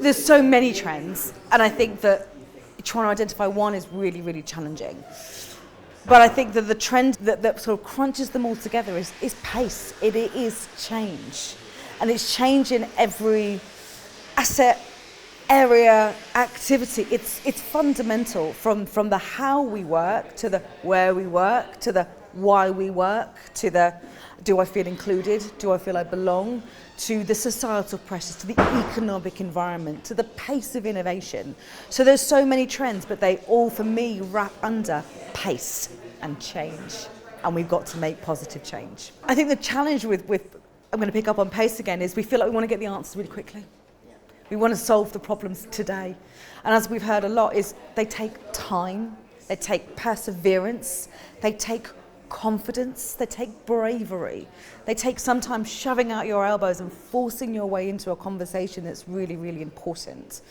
There's so many trends, and I think that trying to identify one is really, really challenging. But I think that the trend that sort of crunches them all together is pace. It is change. And it's change in every asset, area, activity. It's fundamental from the how we work to the where we work to the why we work to the do I feel included, do I feel I belong, to the societal pressures, to the economic environment, to the pace of innovation. So there's so many trends, but they all, for me, wrap under pace and change. And we've got to make positive change. I think the challenge with I'm going to pick up on pace again, is we feel like we want to get the answers really quickly. We want to solve the problems today. And as we've heard a lot, is they take time, they take perseverance, they take confidence, they take bravery, they take sometimes shoving out your elbows and forcing your way into a conversation that's really, really important.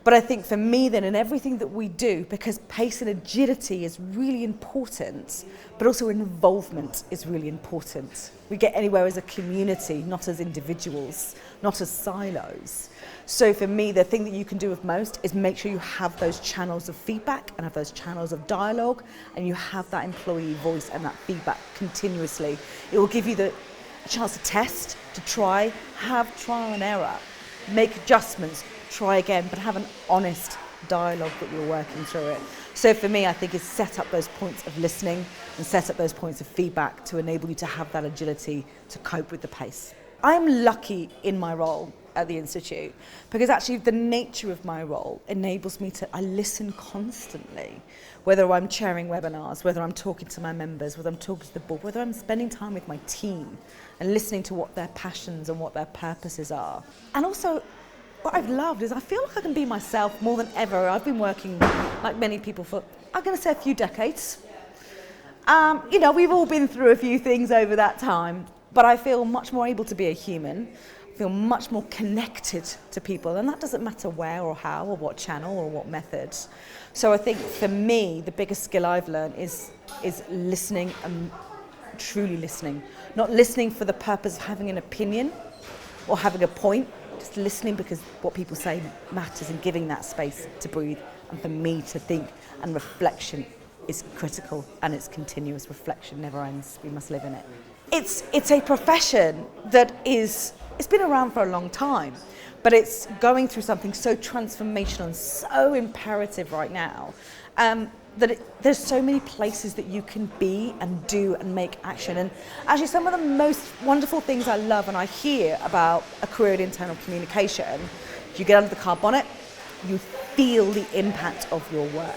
But I think for me then, in everything that we do, because pace and agility is really important, but also involvement is really important. We get anywhere as a community, not as individuals, not as silos. So for me, the thing that you can do with most is make sure you have those channels of feedback and have those channels of dialogue, and you have that employee voice and that feedback continuously. It will give you the chance to test, to try, have trial and error, make adjustments, try again, but have an honest dialogue that you're working through it. So for me, I think it's set up those points of listening and set up those points of feedback to enable you to have that agility to cope with the pace. I'm lucky in my role at the Institute because actually the nature of my role enables me I listen constantly, whether I'm chairing webinars, whether I'm talking to my members, whether I'm talking to the board, whether I'm spending time with my team and listening to what their passions and what their purposes are. And also, what I've loved is I feel like I can be myself more than ever. I've been working, like many people, for, I'm going to say a few decades. We've all been through a few things over that time, but I feel much more able to be a human, feel much more connected to people, and that doesn't matter where or how or what channel or what method. So I think for me, the biggest skill I've learned is listening and truly listening. Not listening for the purpose of having an opinion or having a point, just listening because what people say matters and giving that space to breathe and for me to think. And reflection is critical, and it's continuous. Reflection never ends. We must live in it. It's a profession that it's been around for a long time, but it's going through something so transformational and so imperative right now there's so many places that you can be and do and make action. And actually some of the most wonderful things I love and I hear about a career in internal communication, you get under the car bonnet, you feel the impact of your work.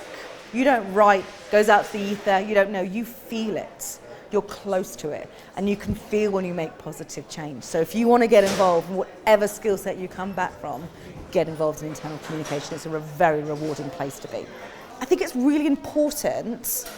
You don't write, goes out to the ether, you don't know, you feel it. You're close to it, and you can feel when you make positive change. So if you want to get involved in whatever skill set you come back from, get involved in internal communication. It's a very rewarding place to be. I think it's really important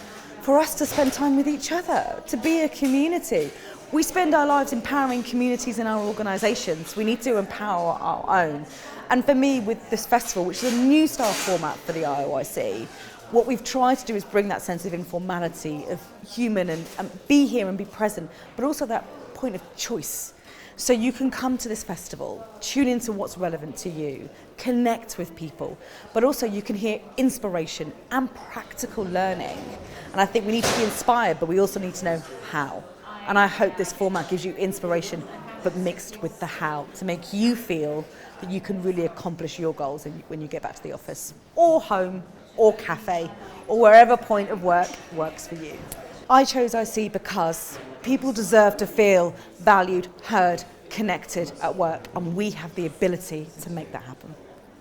for us to spend time with each other, to be a community. We spend our lives empowering communities in our organisations. We need to empower our own. And for me, with this festival, which is a new style format for the IoIC, what we've tried to do is bring that sense of informality, of human and be here and be present, but also that point of choice. So you can come to this festival, tune into what's relevant to you, connect with people, but also you can hear inspiration and practical learning. And I think we need to be inspired, but we also need to know how. And I hope this format gives you inspiration, but mixed with the how, to make you feel that you can really accomplish your goals when you get back to the office, or home, or cafe, or wherever point of work works for you. I chose IC because people deserve to feel valued, heard, connected at work, and we have the ability to make that happen.